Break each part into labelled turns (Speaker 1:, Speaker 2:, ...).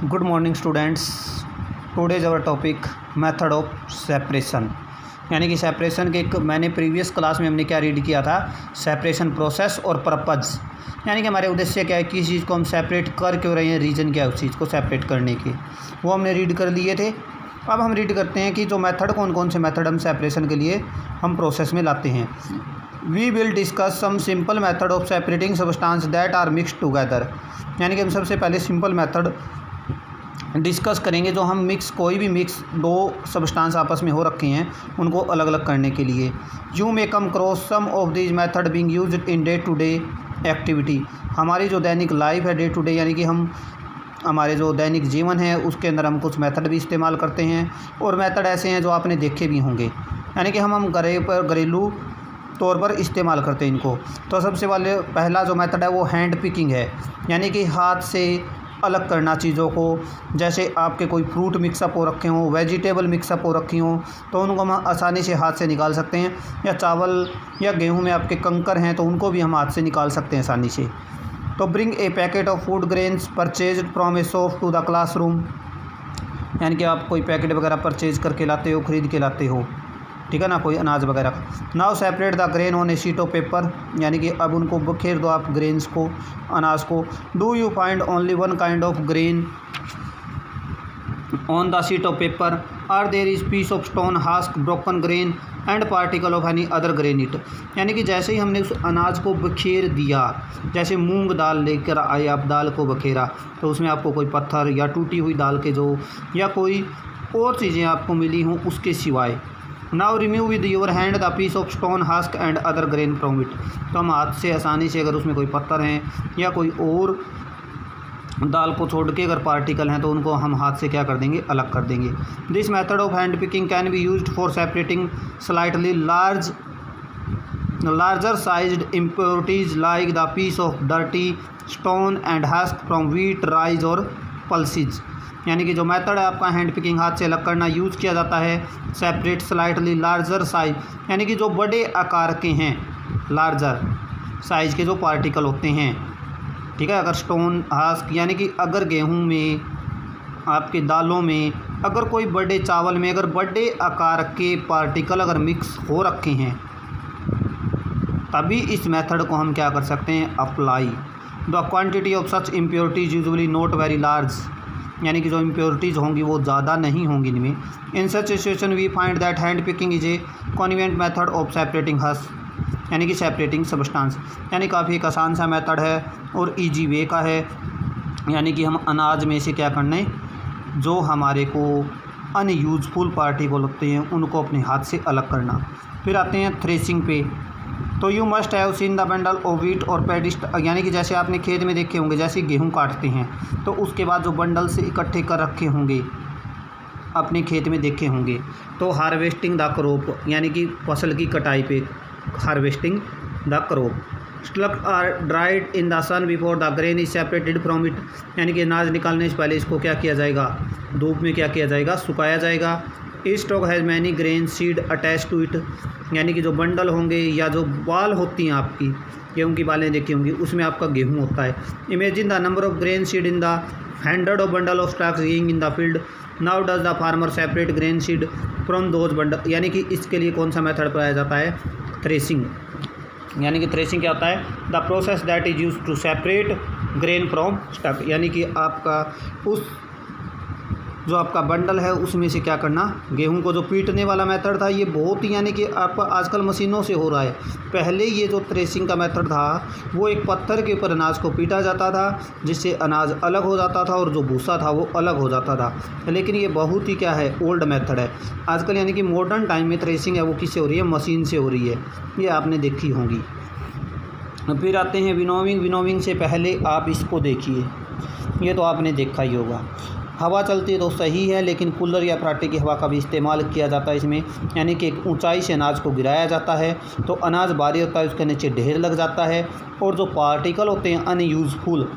Speaker 1: Good morning students. Today's our topic method of separation, यानी कि separation के एक मैंने प्रीवियस क्लास में हमने क्या रीड किया था, सेपरेशन प्रोसेस और पर्पज़, यानी कि हमारे उद्देश्य क्या है, किस चीज़ को हम सेपरेट कर क्यों रहे हैं, रीज़न क्या है उस चीज़ को सेपरेट करने के, वो हमने रीड कर लिए थे। अब हम रीड करते हैं कि जो मेथड, कौन कौन से मेथड हम सेपरेशन के लिए हम प्रोसेस में लाते हैं। We will discuss some simple method of separating substance that are mixed together, यानी कि हम सबसे पहले सिंपल मेथड डिस्कस करेंगे जो हम कोई भी मिक्स दो सब्सटेंस आपस में हो रखे हैं उनको अलग अलग करने के लिए। You may come cross some of this method being used in day to day activity, हमारी जो दैनिक लाइफ है, डे टू डे यानी कि हम हमारे जो दैनिक जीवन है उसके अंदर हम कुछ मेथड भी इस्तेमाल करते हैं, और मेथड ऐसे हैं जो आपने देखे भी होंगे, यानी कि हम घरेलू तौर पर इस्तेमाल करते हैं इनको। तो सबसे पहला जो मेथड है वो हैंड पिकिंग है, यानी कि हाथ से अलग करना चीज़ों को। जैसे आपके कोई फ्रूट मिक्सअप हो रखे हों, वेजिटेबल मिक्सअप हो रखी हों, तो उनको हम आसानी से हाथ से निकाल सकते हैं, या चावल या गेहूं में आपके कंकर हैं तो उनको भी हम हाथ से निकाल सकते हैं आसानी से। तो bring a packet of food grains purchase from a shop to the classroom, यानी कि आप कोई पैकेट वगैरह परचेज करके लाते हो, ख़रीद के लाते हो, ठीक है ना, कोई अनाज वगैरह का। Now separate the grain on A sheet of paper, यानी कि अब उनको बखेर दो आप ग्रेन्स को, अनाज को। Do you find only one kind of grain on the sheet of paper, or there is piece of stone, husk, broken grain and particle of any other grain it, यानी कि जैसे ही हमने उस अनाज को बखेर दिया, जैसे मूंग दाल लेकर आए आप, दाल को बखेरा तो उसमें आपको कोई पत्थर या टूटी हुई दाल के जो या कोई और चीज़ें आपको मिली हों उसके सिवाय। Now remove with your hand the piece of stone, husk and other grain from it, तो हम हाथ से आसानी से, अगर उसमें कोई पत्थर हैं या कोई और दाल को छोड़ के अगर पार्टिकल हैं तो उनको हम हाथ से क्या कर देंगे, अलग कर देंगे। This method of hand picking can be used for separating slightly larger sized impurities like the piece of dirty stone and husk from wheat, rice और pulses, यानी कि जो मेथड है आपका हैंड पिकिंग, हाथ से अलग करना, यूज़ किया जाता है सेपरेट स्लाइटली लार्जर साइज, यानी कि जो बड़े आकार के हैं, लार्जर साइज़ के जो पार्टिकल होते हैं, ठीक है। अगर स्टोन, हस्क, यानी कि अगर गेहूं में, आपके दालों में, अगर कोई बड़े चावल में अगर बड़े आकार के पार्टिकल अगर मिक्स हो रखे हैं, तभी इस मेथड को हम क्या कर सकते हैं, apply. The quantity of such impurities usually not very large, यानी कि जो इम्प्योरिटीज़ होंगी वो ज़्यादा नहीं होंगी इनमें। In such situation we find that hand picking is a convenient method of separating husk, यानी कि सेपरेटिंग सब्सटेंस, यानी काफ़ी एक आसान सा मेथड है और इजी वे का है, यानी कि हम अनाज में से क्या करने, जो हमारे को अनयूजफुल पार्टिकल होते हैं उनको अपने हाथ से अलग करना। फिर आते हैं थ्रेसिंग पे। तो you must have seen the bundle of wheat और पेडिस्ट, यानी कि जैसे आपने खेत में देखे होंगे, जैसे गेहूं काटते हैं तो उसके बाद जो बंडल से इकट्ठे कर रखे होंगे अपने खेत में देखे होंगे। तो हार्वेस्टिंग द क्रॉप, यानी कि फसल की कटाई पे harvesting the crop. Stalk are dried in the sun before the grain is separated from it, यानी कि अनाज निकालने से पहले इसको क्या किया जाएगा, धूप में क्या किया जाएगा, सुखाया जाएगा। Each stalk has many grain seed attach to it, यानी कि जो बंडल होंगे या जो बाल होती हैं आपकी, गेहूं की बालें देखी होंगी, उसमें आपका गेहूं होता है। Imagine the number of grain seed in the hundred of bundle of stalks गिंग in the field, now does the farmer separate grain seed from those bundle, यानी कि इसके लिए कौन सा मेथड अपनाया जाता है, थ्रेसिंग, यानी कि थ्रेसिंग क्या होता है, the process that is use to separate grain from stalk, यानी कि आपका उस जो आपका बंडल है उसमें से क्या करना, गेहूं को। जो पीटने वाला मेथड था ये बहुत ही, यानी कि आपका आजकल मशीनों से हो रहा है, पहले ये जो थ्रेसिंग का मेथड था वो एक पत्थर के ऊपर अनाज को पीटा जाता था जिससे अनाज अलग हो जाता था और जो भूसा था वो अलग हो जाता था, लेकिन ये बहुत ही क्या है, ओल्ड मेथड है। आजकल यानी कि मॉडर्न टाइम में थ्रेसिंग है वो किससे हो रही है, मशीन से हो रही है, ये आपने देखी होंगी। फिर आते हैं विनोविंग। विनोविंग से पहले आप इसको देखिए, ये तो आपने देखा ही होगा, हवा चलती है तो सही है, लेकिन कूलर या पराठे की हवा का भी इस्तेमाल किया जाता है इसमें, यानी कि एक ऊंचाई से अनाज को गिराया जाता है तो अनाज भारी होता है, उसके नीचे ढेर लग जाता है, और जो पार्टिकल होते हैं अनयूजफुल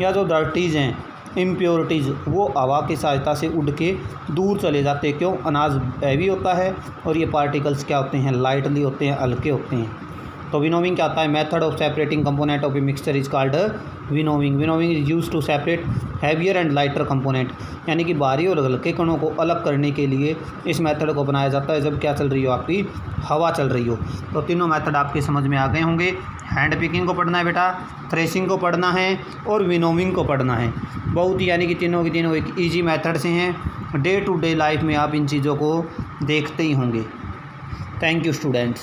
Speaker 1: या जो डर्टीज़ हैं, इम्प्योरिटीज़, वो हवा की सहायता से उड़ के दूर चले जाते हैं। क्यों, अनाज हैवी होता है और ये पार्टिकल्स क्या होते हैं, लाइटली होते हैं, हल्के होते हैं। तो विनोविंग क्या होता है, method of separating component of a mixture is called winnowing. Winnowing is use to separate heavier and lighter component, यानी कि भारी और हल्के कणों को अलग करने के लिए इस मेथड को अपनाया जाता है जब क्या चल रही हो, आपकी हवा चल रही हो। तो तीनों मेथड आपके समझ में आ गए होंगे। हैंड पिकिंग को पढ़ना है बेटा, थ्रेशिंग को पढ़ना है और विनोविंग को पढ़ना है। बहुत ही यानी कि तीनों की तीनों एक ईजी मेथड से हैं, डे टू डे लाइफ में आप इन चीज़ों को देखते ही होंगे। Thank you students.